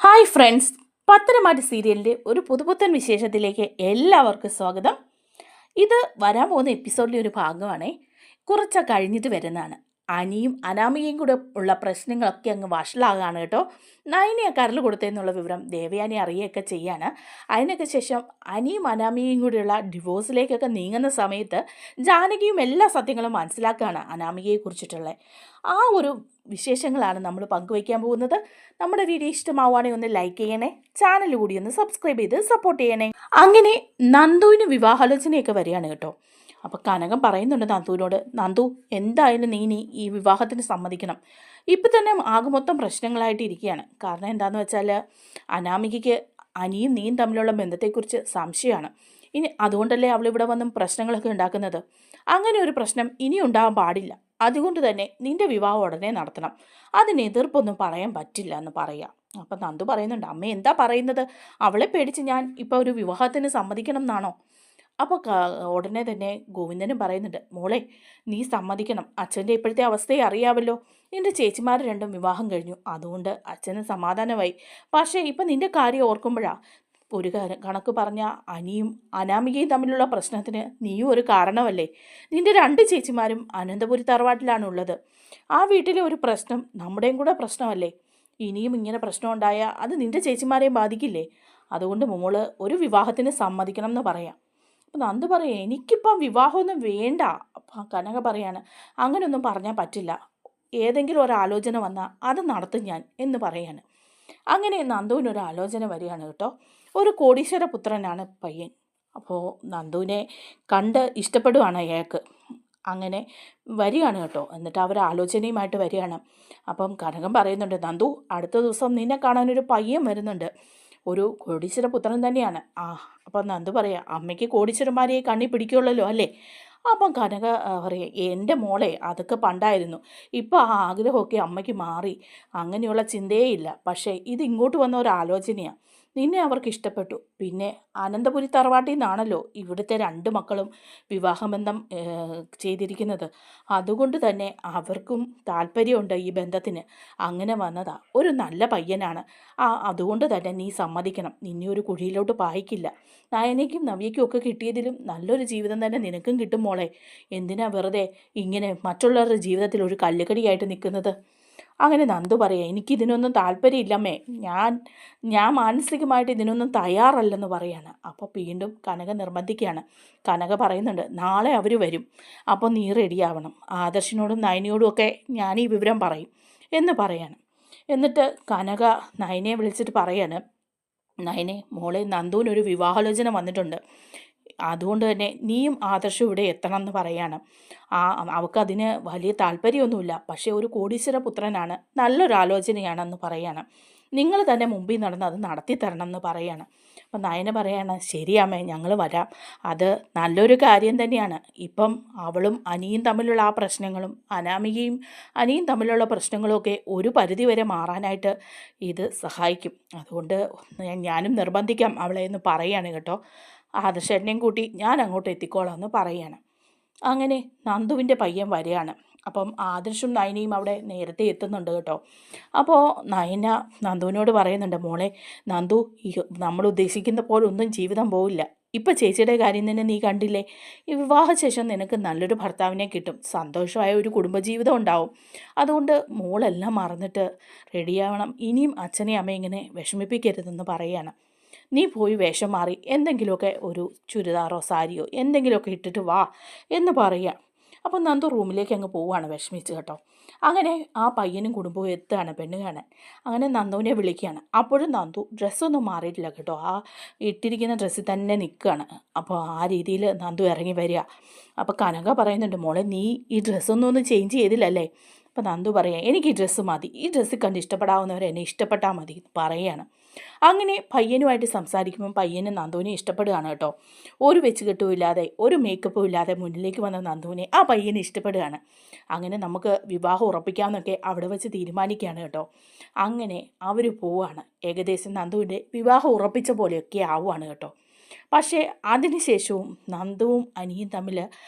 Hi friends, പത്തനംമാറ്റ സീരിയലിൻ്റെ ഒരു പുതുപുത്തൻ വിശേഷത്തിലേക്ക് എല്ലാവർക്കും സ്വാഗതം. ഇത് വരാൻ പോകുന്ന എപ്പിസോഡിലെ ഒരു ഭാഗമാണേ. കുറച്ച് കഴിഞ്ഞിട്ട് വരുന്നതാണ്. അനിയും അനാമികയും കൂടെ ഉള്ള പ്രശ്നങ്ങളൊക്കെ അങ്ങ് വഷളാകാണ് കേട്ടോ. നയനിയെ കരൽ കൊടുത്തതെന്നുള്ള വിവരം ദേവയാനി അറിയുകയൊക്കെ ചെയ്യാണ്. അതിനൊക്കെ ശേഷം അനിയും അനാമികയും കൂടെയുള്ള ഡിവോഴ്സിലേക്കൊക്കെ നീങ്ങുന്ന സമയത്ത് ജാനകിയും എല്ലാ സത്യങ്ങളും മനസ്സിലാക്കുകയാണ് അനാമികയെക്കുറിച്ചിട്ടുള്ളത്. ആ ഒരു വിശേഷങ്ങളാണ് നമ്മൾ പങ്കുവയ്ക്കാൻ പോകുന്നത്. നമ്മുടെ വീഡിയോ ഇഷ്ടമാവുകയാണെങ്കിൽ ഒന്ന് ലൈക്ക് ചെയ്യണേ, ചാനൽ കൂടി ഒന്ന് സബ്സ്ക്രൈബ് ചെയ്ത് സപ്പോർട്ട് ചെയ്യണേ. അങ്ങനെ നന്ദുവിന് വിവാഹാലോചനയൊക്കെ വരികയാണ് കേട്ടോ. അപ്പോൾ കനകം പറയുന്നുണ്ട് നന്ദുവിനോട്, നന്ദു എന്തായാലും നീ ഈ വിവാഹത്തിന് സമ്മതിക്കണം. ഇപ്പം തന്നെ ആകെ മൊത്തം പ്രശ്നങ്ങളായിട്ട് ഇരിക്കുകയാണ്. കാരണം എന്താണെന്ന് വെച്ചാൽ അനാമികയ്ക്ക് അനിയും നീയും തമ്മിലുള്ള ബന്ധത്തെക്കുറിച്ച് സംശയമാണ്. ഇനി അതുകൊണ്ടല്ലേ അവളിവിടെ വന്നും പ്രശ്നങ്ങളൊക്കെ ഉണ്ടാക്കുന്നത്. അങ്ങനെ ഒരു പ്രശ്നം ഇനി ഉണ്ടാകാൻ പാടില്ല. അതുകൊണ്ട് തന്നെ നിന്റെ വിവാഹം ഉടനെ നടത്തണം. അതിന് എതിർപ്പൊന്നും പറയാൻ പറ്റില്ല എന്ന് പറയാം. അപ്പം നന്ദു പറയുന്നുണ്ട്, അമ്മ എന്താ പറയുന്നത്? അവളെ പേടിച്ച് ഞാൻ ഇപ്പോൾ ഒരു വിവാഹത്തിന് സമ്മതിക്കണം എന്നാണോ? അപ്പോൾ ഉടനെ തന്നെ ഗോവിന്ദനും പറയുന്നുണ്ട്, മോളെ നീ സമ്മതിക്കണം. അച്ഛൻ്റെ ഇപ്പോഴത്തെ അവസ്ഥയെ അറിയാമല്ലോ. നിൻ്റെ ചേച്ചിമാർ രണ്ടും വിവാഹം കഴിഞ്ഞു, അതുകൊണ്ട് അച്ഛന് സമാധാനമായി. പക്ഷേ ഇപ്പം നിൻ്റെ കാര്യം ഓർക്കുമ്പോഴാണ് ഒരു കണക്ക് പറഞ്ഞ അനിയും അനാമികയും തമ്മിലുള്ള പ്രശ്നത്തിന് നീയും ഒരു കാരണമല്ലേ. നിൻ്റെ രണ്ട് ചേച്ചിമാരും അനന്തപുരി തറവാട്ടിലാണുള്ളത്. ആ വീട്ടിലെ ഒരു പ്രശ്നം നമ്മുടെയും കൂടെ പ്രശ്നമല്ലേ. ഇനിയും ഇങ്ങനെ പ്രശ്നം ഉണ്ടായാൽ അത് നിൻ്റെ ചേച്ചിമാരെയും ബാധിക്കില്ലേ. അതുകൊണ്ട് മോള് ഒരു വിവാഹത്തിന് സമ്മതിക്കണം എന്ന് പറയാം. അപ്പം നന്ദു പറയാം, എനിക്കിപ്പം വിവാഹമൊന്നും വേണ്ട. അപ്പം കനക പറയാണ്, അങ്ങനെയൊന്നും പറഞ്ഞാൽ പറ്റില്ല. ഏതെങ്കിലും ഒരു ആലോചന വന്നാൽ അത് നടത്തും ഞാൻ എന്ന് പറയാണ്. അങ്ങനെ നന്ദുവിനൊരു ആലോചന വരികയാണ് കേട്ടോ. ഒരു കോടീശ്വര പുത്രനാണ് പയ്യൻ. അപ്പോൾ നന്ദുവിനെ കണ്ട് ഇഷ്ടപ്പെടുവാണ് അയാൾക്ക്. അങ്ങനെ വരികയാണ് കേട്ടോ. എന്നിട്ട് അവർ ആലോചനയുമായിട്ട് വരികയാണ്. അപ്പം കനകം പറയുന്നുണ്ട്, നന്ദു അടുത്ത ദിവസം നിന്നെ കാണാനൊരു പയ്യൻ വരുന്നുണ്ട്. ഒരു കോടീശ്വര പുത്രൻ തന്നെയാണ്. അപ്പം നന്ദു പറയാം, അമ്മയ്ക്ക് കോടീശ്വരന്മാരെ കണ്ണി പിടിക്കുള്ളല്ലോ അല്ലേ. അപ്പം കനക പറയാം, എൻ്റെ മോളെ അതൊക്കെ പണ്ടായിരുന്നു. ഇപ്പോൾ ആ ആഗ്രഹമൊക്കെ അമ്മയ്ക്ക് മാറി. അങ്ങനെയുള്ള ചിന്തയേ ഇല്ല. പക്ഷേ ഇത് ഇങ്ങോട്ട് വന്ന ഒരു ആലോചനയാണ്. നിന്നെ അവർക്ക് ഇഷ്ടപ്പെട്ടു. പിന്നെ അനന്തപുരി തറവാട്ടിൽ നിന്നാണല്ലോ ഇവിടുത്തെ രണ്ട് മക്കളും വിവാഹബന്ധം ചെയ്തിരിക്കുന്നത്. അതുകൊണ്ട് തന്നെ അവർക്കും താല്പര്യമുണ്ട് ഈ ബന്ധത്തിന്. അങ്ങനെ വന്നതാ. ഒരു നല്ല പയ്യനാണ്. അതുകൊണ്ട് തന്നെ നീ സമ്മതിക്കണം. നിന്നെ ഒരു കുഴിയിലോട്ട് പായിക്കില്ല. നയനയ്ക്കും നവ്യയ്ക്കും ഒക്കെ കിട്ടിയതിലും നല്ലൊരു ജീവിതം തന്നെ നിനക്കും കിട്ടും മോളെ. എന്തിനാ വെറുതെ ഇങ്ങനെ മറ്റുള്ളവരുടെ ജീവിതത്തിൽ ഒരു കല്ലുകടിയായിട്ട് നിൽക്കുന്നത്? അങ്ങനെ നന്ദു പറയാം, എനിക്കിതിനൊന്നും താല്പര്യമില്ലമ്മേ. ഞാൻ മാനസികമായിട്ട് ഇതിനൊന്നും തയ്യാറല്ലെന്ന് പറയാണ്. അപ്പോൾ വീണ്ടും കനക നിർബന്ധിക്കുകയാണ്. കനക പറയുന്നുണ്ട്, നാളെ അവർ വരും. അപ്പോൾ നീ റെഡിയാവണം. ആദർശിനോടും നയനിയോടും ഒക്കെ ഞാൻ ഈ വിവരം പറയും എന്ന് പറയാണ്. എന്നിട്ട് കനക നയനയെ വിളിച്ചിട്ട് പറയാണ്, നയനെ മോളെ, നന്ദുവിനൊരു വിവാഹാലോചന വന്നിട്ടുണ്ട്. അതുകൊണ്ട് തന്നെ നീയും ആദർശം ഇവിടെ എത്തണം എന്ന് പറയാണ്. അവൾക്കതിന് വലിയ താല്പര്യമൊന്നുമില്ല. പക്ഷേ ഒരു കോടീശ്വര പുത്രനാണ്, നല്ലൊരു ആലോചനയാണെന്ന് പറയാണ്. നിങ്ങൾ തന്നെ മുമ്പിൽ നടന്ന് അത് നടത്തി തരണം എന്ന് പറയാണ്. അപ്പം നയന പറയാണ്, ശരിയാമ്മേ, ഞങ്ങൾ വരാം. അത് നല്ലൊരു കാര്യം തന്നെയാണ്. ഇപ്പം അവളും അനിയും തമ്മിലുള്ള ആ പ്രശ്നങ്ങളും അനാമികയും അനിയും തമ്മിലുള്ള പ്രശ്നങ്ങളുമൊക്കെ ഒരു പരിധി വരെ മാറാനായിട്ട് ഇത് സഹായിക്കും. അതുകൊണ്ട് ഞാനും നിർബന്ധിക്കാം അവളെ എന്ന് പറയാണ് കേട്ടോ. ആദർശേട്ടനെയും കൂട്ടി ഞാൻ അങ്ങോട്ട് എത്തിക്കോളാം എന്ന് പറയാണ്. അങ്ങനെ നന്ദുവിൻ്റെ പയ്യൻ വരികയാണ്. അപ്പം ആദർശും നയനയും അവിടെ നേരത്തെ എത്തുന്നുണ്ട് കേട്ടോ. അപ്പോൾ നയന നന്ദുവിനോട് പറയുന്നുണ്ട്, മോളെ നന്ദു, നമ്മൾ ഉദ്ദേശിക്കുന്ന പോലെ ഒന്നും ജീവിതം പോവില്ല. ഇപ്പം ചേച്ചിയുടെ കാര്യം തന്നെ നീ കണ്ടില്ലേ. ഈ വിവാഹശേഷം നിനക്ക് നല്ലൊരു ഭർത്താവിനെ കിട്ടും, സന്തോഷമായ ഒരു കുടുംബജീവിതം ഉണ്ടാവും. അതുകൊണ്ട് മോളെല്ലാം മറന്നിട്ട് റെഡിയാവണം. ഇനിയും അച്ഛനെ അമ്മ ഇങ്ങനെ വിഷമിപ്പിക്കരുതെന്ന് പറയാണ്. നീ പോയി വേഷം മാറി എന്തെങ്കിലുമൊക്കെ ഒരു ചുരിദാറോ സാരിയോ എന്തെങ്കിലുമൊക്കെ ഇട്ടിട്ട് വാ എന്ന് പറയുക. അപ്പോൾ നന്ദു റൂമിലേക്ക് അങ്ങ് പോവുകയാണ് വിഷമിച്ച് കേട്ടോ. അങ്ങനെ ആ പയ്യനും കുടുംബവും എത്തുകയാണ് പെണ്ണ് കാണാൻ. അങ്ങനെ നന്ദുവിനെ വിളിക്കുകയാണ്. അപ്പോഴും നന്ദു ഡ്രസ്സൊന്നും മാറിയിട്ടില്ല കേട്ടോ. ആ ഇട്ടിരിക്കുന്ന ഡ്രസ്സിൽ തന്നെ നിൽക്കുകയാണ്. അപ്പോൾ ആ രീതിയിൽ നന്ദു ഇറങ്ങി വരിക. അപ്പോൾ കനക പറയുന്നുണ്ട്, മോളെ നീ ഈ ഡ്രസ്സൊന്നും ചേഞ്ച് ചെയ്തില്ലല്ലേ. അപ്പോൾ നന്ദു പറയാം, എനിക്ക് ഈ ഡ്രസ്സ് മതി. ഈ ഡ്രസ്സ് കണ്ട് ഇഷ്ടപ്പെടാവുന്നവരെ എന്നെ ഇഷ്ടപ്പെട്ടാൽ മതി പറയുകയാണ്. അങ്ങനെ പയ്യനുമായിട്ട് സംസാരിക്കുമ്പം പയ്യന് നന്ദുവിനെ ഇഷ്ടപ്പെടുകയാണ് കേട്ടോ. ഒരു വെച്ചുകെട്ടും ഇല്ലാതെ ഒരു മേക്കപ്പും ഇല്ലാതെ മുന്നിലേക്ക് വന്ന നന്ദുവിനെ ആ പയ്യനെ ഇഷ്ടപ്പെടുകയാണ്. അങ്ങനെ നമുക്ക് വിവാഹം ഉറപ്പിക്കാമെന്നൊക്കെ അവിടെ വെച്ച് തീരുമാനിക്കുകയാണ് കേട്ടോ. അങ്ങനെ അവർ പോവുകയാണ്. ഏകദേശം നന്ദുവിൻ്റെ വിവാഹം ഉറപ്പിച്ച പോലെയൊക്കെ ആവുകയാണ് കേട്ടോ. പക്ഷേ അതിനുശേഷവും നന്ദുവും അനിയും തമ്മിൽ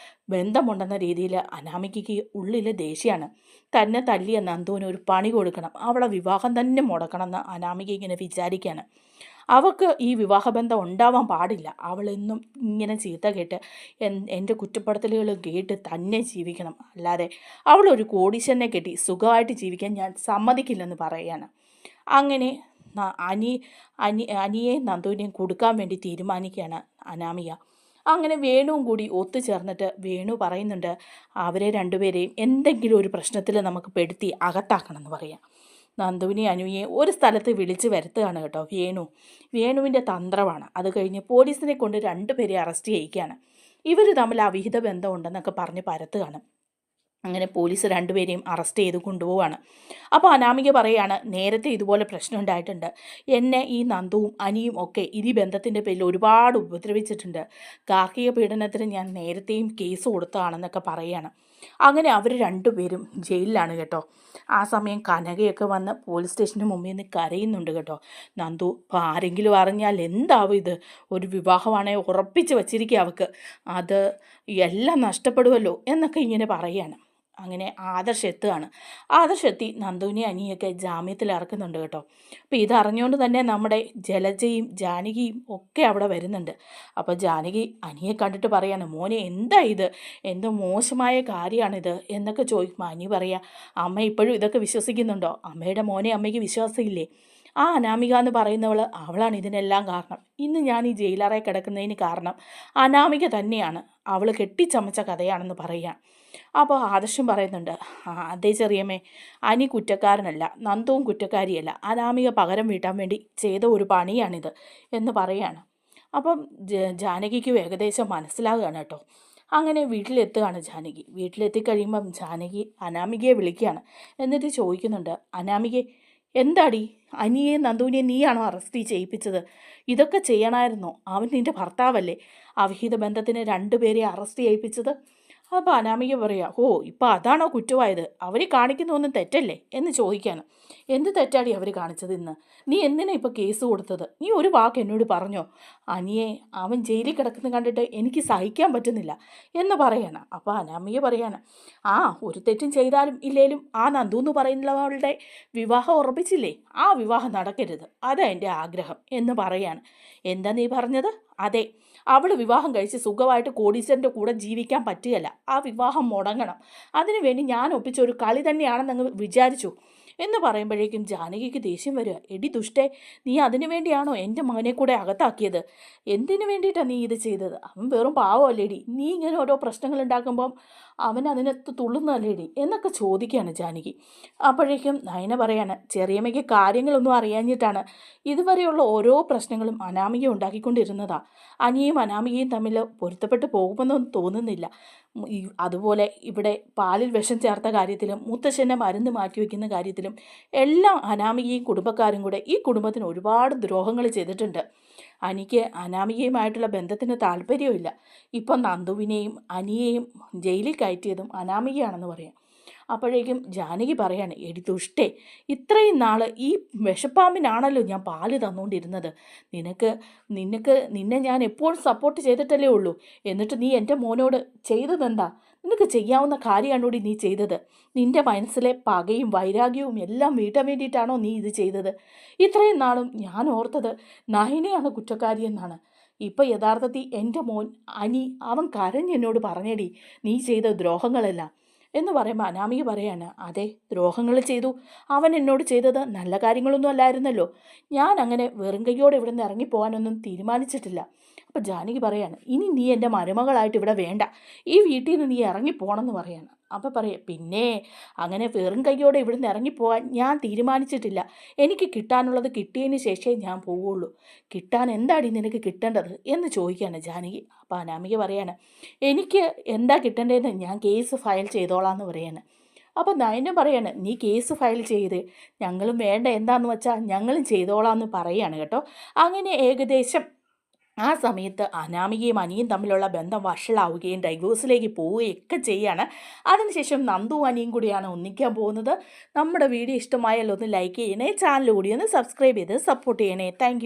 ബന്ധമുണ്ടെന്ന രീതിയിൽ അനാമികയ്ക്ക് ഉള്ളിൽ ദേഷ്യമാണ്. തന്നെ തല്ലിയ നന്ദുവിന് ഒരു പണി കൊടുക്കണം, അവളെ വിവാഹം തന്നെ മുടക്കണമെന്ന് അനാമിക ഇങ്ങനെ വിചാരിക്കുകയാണ്. അവൾക്ക് ഈ വിവാഹബന്ധം ഉണ്ടാവാൻ പാടില്ല. അവളെന്നും ഇങ്ങനെ ചീത്ത കേട്ട് എൻ്റെ കുറ്റപ്പെടുത്തലുകൾ കേട്ട് തന്നെ ജീവിക്കണം, അല്ലാതെ അവളൊരു കോടീശ്വരനെ കെട്ടി സുഖമായിട്ട് ജീവിക്കാൻ ഞാൻ സമ്മതിക്കില്ലെന്ന് പറയുകയാണ്. അങ്ങനെ അനിയെ നന്ദുവിനെയും കൊടുക്കാൻ വേണ്ടി തീരുമാനിക്കുകയാണ് അനാമിക. അങ്ങനെ വേണുവും കൂടി ഒത്തുചേർന്നിട്ട് വേണു പറയുന്നുണ്ട്, അവരെ രണ്ടുപേരെയും എന്തെങ്കിലും ഒരു പ്രശ്നത്തിൽ നമുക്ക് പെടുത്തി അകത്താക്കണം എന്ന് പറയാം. നന്ദുവിനെ അനുയെ ഒരു സ്ഥലത്ത് വിളിച്ച് വരുത്തുകയാണ് കേട്ടോ വേണുവിൻ്റെ തന്ത്രമാണ്. അത് കഴിഞ്ഞ് പോലീസിനെ കൊണ്ട് രണ്ടുപേരെ അറസ്റ്റ് ചെയ്യിക്കുകയാണ്. ഇവർ തമ്മിൽ അവിഹിത ബന്ധമുണ്ടെന്നൊക്കെ പറഞ്ഞ് പരത്തുകയാണ്. അങ്ങനെ പോലീസ് രണ്ടുപേരെയും അറസ്റ്റ് ചെയ്ത് കൊണ്ടുപോവാണ്. അപ്പോൾ അനാമിക പറയാണ്, നേരത്തെ ഇതുപോലെ പ്രശ്നം ഉണ്ടായിട്ടുണ്ട്, എന്നെ ഈ നന്ദുവും അനിയും ഒക്കെ ഈ ബന്ധത്തിൻ്റെ പേരിൽ ഒരുപാട് ഉപദ്രവിച്ചിട്ടുണ്ട്, ഗാർഹിക പീഡനത്തിന് ഞാൻ നേരത്തെയും കേസ് കൊടുത്തതാണെന്നൊക്കെ പറയുകയാണ്. അങ്ങനെ അവർ രണ്ടുപേരും ജയിലിലാണ് കേട്ടോ. ആ സമയം കനകയൊക്കെ വന്ന് പോലീസ് സ്റ്റേഷന് മുമ്പിൽ നിന്ന് കരയുന്നുണ്ട് കേട്ടോ. നന്ദു, ഇപ്പോൾ ആരെങ്കിലും അറിഞ്ഞാൽ എന്താവും ഇത്, ഒരു വിവാഹമാണെങ്കിൽ ഉറപ്പിച്ച് വച്ചിരിക്കുക അവൾക്ക്, അത് എല്ലാം നഷ്ടപ്പെടുമല്ലോ എന്നൊക്കെ ഇങ്ങനെ പറയുകയാണ്. അങ്ങനെ ആദർശ് എത്തുകയാണ്. ആദർശ് എത്തി നന്ദുവിനെ അനിയൊക്കെ ജാമ്യത്തിൽ ഇറക്കുന്നുണ്ട് കേട്ടോ. അപ്പോൾ ഇതറിഞ്ഞുകൊണ്ട് തന്നെ നമ്മുടെ ജലജയും ജാനകിയും ഒക്കെ അവിടെ വരുന്നുണ്ട്. അപ്പോൾ ജാനകി അനിയെ കണ്ടിട്ട് പറയാണ്, മോനെ എന്താ ഇത്, എന്തോ മോശമായ കാര്യമാണിത് എന്നൊക്കെ ചോദിക്കുമ്പോൾ അനി പറയാ, അമ്മ ഇപ്പോഴും ഇതൊക്കെ വിശ്വസിക്കുന്നുണ്ടോ, അമ്മയുടെ മോനെ അമ്മയ്ക്ക് വിശ്വാസമില്ലേ, ആ അനാമിക എന്ന് പറയുന്നവൾ അവളാണ് ഇതിനെല്ലാം കാരണം, ഇന്ന് ഞാൻ ഈ ജയിലറയിൽ കിടക്കുന്നതിന് കാരണം അനാമിക തന്നെയാണ്, അവൾ കെട്ടിച്ചമച്ച കഥയാണെന്ന് പറയാം. അപ്പോൾ ആദർശം പറയുന്നുണ്ട്, അതേ ചെറിയമ്മേ, അനി കുറ്റക്കാരനല്ല, നന്ദുവും കുറ്റക്കാരിയല്ല, അനാമിക പകരം വീട്ടാൻ വേണ്ടി ചെയ്ത ഒരു പണിയാണിത് എന്ന് പറയാണ്. അപ്പം ജാനകിക്ക് ഏകദേശം മനസ്സിലാകുകയാണ് കേട്ടോ. അങ്ങനെ വീട്ടിലെത്തുകയാണ് ജാനകി. വീട്ടിലെത്തിക്കഴിയുമ്പം ജാനകി അനാമികയെ വിളിക്കുകയാണ്. എന്നിട്ട് ചോദിക്കുന്നുണ്ട്, അനാമികയെ എന്താടി, അനിയെ നന്ദുവിനെ നീയാണോ അറസ്റ്റ് ചെയ്യിപ്പിച്ചത്, ഇതൊക്കെ ചെയ്യണമായിരുന്നോ, അവൻ നിൻ്റെ ഭർത്താവല്ലേ, അവിഹിത ബന്ധത്തിന് രണ്ടുപേരെ അറസ്റ്റ് ചെയ്യിപ്പിച്ചത്. അപ്പോൾ അനാമിക പറയാം, ഓ ഇപ്പോൾ അതാണോ കുറ്റമായത്, അവർ കാണിക്കുന്നൊന്നും തെറ്റല്ലേ എന്ന് ചോദിക്കാണ്. എന്ത് തെറ്റാടി അവർ കാണിച്ചത്, ഇന്ന് നീ എന്തിനാ ഇപ്പോൾ കേസ് കൊടുത്തത്, നീ ഒരു വാക്ക് എന്നോട് പറഞ്ഞോ, അനിയെ അവൻ ജയിലിൽ കിടക്കുന്നത് കണ്ടിട്ട് എനിക്ക് സഹിക്കാൻ പറ്റുന്നില്ല എന്ന് പറയാണ്. അപ്പോൾ അനാമിക പറയാണ്, ഒരു തെറ്റും ചെയ്താലും ഇല്ലേലും ആ നന്ദു എന്ന് പറയുന്നവളുടെ വിവാഹം ഉറപ്പിച്ചില്ലേ, ആ വിവാഹം നടക്കരുത്, അതാ എൻ്റെ ആഗ്രഹം എന്ന് പറയാണ്. എന്താ നീ പറഞ്ഞത്, അതെ, അവൾ വിവാഹം കഴിച്ച് സുഖമായിട്ട് കോടീശ്വരൻ്റെ കൂടെ ജീവിക്കാൻ പറ്റുകയല്ല, ആ വിവാഹം മുടങ്ങണം, അതിനുവേണ്ടി ഞാൻ ഒപ്പിച്ച ഒരു കളി തന്നെയാണെന്നങ്ങ് വിചാരിച്ചു എന്ന് പറയുമ്പോഴേക്കും ജാനകിക്ക് ദേഷ്യം വരിക. എടി ദുഷ്ടേ, നീ അതിനു വേണ്ടിയാണോ എൻ്റെ മകനെ കൂടെ അകത്താക്കിയത്, എന്തിനു വേണ്ടിയിട്ടാണ് നീ ഇത് ചെയ്തത്, അവൻ വെറും പാവമല്ലേടി, നീ ഇങ്ങനെ ഓരോ പ്രശ്നങ്ങൾ ഉണ്ടാക്കുമ്പം അവൻ അതിനകത്ത് തുള്ളുന്നല്ലേടി എന്നൊക്കെ ചോദിക്കുകയാണ് ജാനകി. അപ്പോഴേക്കും നയന പറയാണ്, ചെറിയമ്മയ്ക്ക് കാര്യങ്ങളൊന്നും അറിയാഞ്ഞിട്ടാണ് ഇതുവരെയുള്ള ഓരോ പ്രശ്നങ്ങളും അനാമിക ഉണ്ടാക്കിക്കൊണ്ടിരുന്നതാ, അനിയും അനാമികയും തമ്മിൽ പൊരുത്തപ്പെട്ട് പോകുമെന്നൊന്നും തോന്നുന്നില്ല. അതുപോലെ ഇവിടെ പാലിൽ വിഷം ചേർത്ത കാര്യത്തിലും മുത്തശ്ശൻ്റെ മരുന്ന് മാറ്റിവെക്കുന്ന കാര്യത്തിലും എല്ലാം അനാമികയും കുടുംബക്കാരും കൂടെ ഈ കുടുംബത്തിന് ഒരുപാട് ദ്രോഹങ്ങൾ ചെയ്തിട്ടുണ്ട്. അനിക്ക് അനാമികയുമായിട്ടുള്ള ബന്ധത്തിന് താല്പര്യമില്ല. ഇപ്പം നന്ദുവിനെയും അനിയെയും ജയിലിൽ കയറ്റിയതും അനാമികയാണെന്ന് പറയാം. അപ്പോഴേക്കും ജാനകി പറയാണ്, എടി ദുഷ്ടേ, ഇത്രയും നാൾ ഈ വിഷപ്പാമ്പിനാണല്ലോ ഞാൻ പാല് തന്നുകൊണ്ടിരുന്നത്, നിന്നെ ഞാൻ എപ്പോഴും സപ്പോർട്ട് ചെയ്തിട്ടല്ലേ ഉള്ളൂ, എന്നിട്ട് നീ എൻ്റെ മോനോട് ചെയ്തതെന്താ, നിനക്ക് ചെയ്യാവുന്ന കാര്യമാണോടി നീ ചെയ്തത്, നിൻ്റെ മനസ്സിലെ പകയും വൈരാഗ്യവും എല്ലാം വീട്ടാൻ വേണ്ടിയിട്ടാണോ നീ ഇത് ചെയ്തത്, ഇത്രയും നാളും ഞാൻ ഓർത്തത് നയനയാണ് കുറ്റക്കാരിയെന്നാണ്, ഇപ്പം യഥാർത്ഥത്തിൽ എൻ്റെ മോൻ അനി അവൻ കരഞ്ഞെന്നോട് പറഞ്ഞേടി നീ ചെയ്ത ദ്രോഹങ്ങളെല്ലാം എന്ന് പറയുമ്പോൾ അനാമിക പറയാണ്, അതെ, ദ്രോഹങ്ങൾ ചെയ്തു, അവൻ എന്നോട് ചെയ്തത് നല്ല കാര്യങ്ങളൊന്നും അല്ലായിരുന്നല്ലോ, ഞാൻ അങ്ങനെ വെറും കൈയോടെ ഇവിടെ നിന്ന് ഇറങ്ങിപ്പോകാനൊന്നും തീരുമാനിച്ചിട്ടില്ല. അപ്പോൾ ജാനകി പറയാണ്, ഇനി നീ എൻ്റെ മരുമകളായിട്ട് ഇവിടെ വേണ്ട, ഈ വീട്ടിൽ നിന്ന് നീ ഇറങ്ങിപ്പോകണമെന്ന് പറയാണ്. അപ്പോൾ പറയാം, പിന്നെ അങ്ങനെ വെറും കൈയോടെ ഇവിടെ നിന്ന് ഇറങ്ങിപ്പോകാൻ ഞാൻ തീരുമാനിച്ചിട്ടില്ല, എനിക്ക് കിട്ടാനുള്ളത് കിട്ടിയതിന് ശേഷമേ ഞാൻ പോവുള്ളൂ, കിട്ടാൻ എന്താടി നിനക്ക് കിട്ടേണ്ടത് എന്ന് ചോദിക്കുകയാണ് ജാനകി. അപ്പോൾ അനാമിക പറയാണ്, എനിക്ക് എന്താ കിട്ടേണ്ടതെന്ന് ഞാൻ കേസ് ഫയൽ ചെയ്തോളാം എന്ന് പറയാണ്. അപ്പോൾ നയനും പറയാണ്, നീ കേസ് ഫയൽ ചെയ്ത് ഞങ്ങളും വേണ്ട എന്താണെന്ന് വെച്ചാൽ ഞങ്ങളും ചെയ്തോളാം എന്ന് പറയുകയാണ് കേട്ടോ. അങ്ങനെ ഏകദേശം ആ സമയത്ത് അനാമികയും അനിയും തമ്മിലുള്ള ബന്ധം വഷളാവുകയും ഡൈവോഴ്സിലേക്ക് പോവുകയൊക്കെ ചെയ്യാണ്. അതിനുശേഷം നന്ദു അനിയും കൂടിയാണ് ഒന്നിക്കാൻ പോകുന്നത്. നമ്മുടെ വീഡിയോ ഇഷ്ടമായാലോ ഒന്ന് ലൈക്ക് ചെയ്യണേ, ചാനൽ കൂടി ഒന്ന് സബ്സ്ക്രൈബ് ചെയ്ത് സപ്പോർട്ട് ചെയ്യണേ. താങ്ക്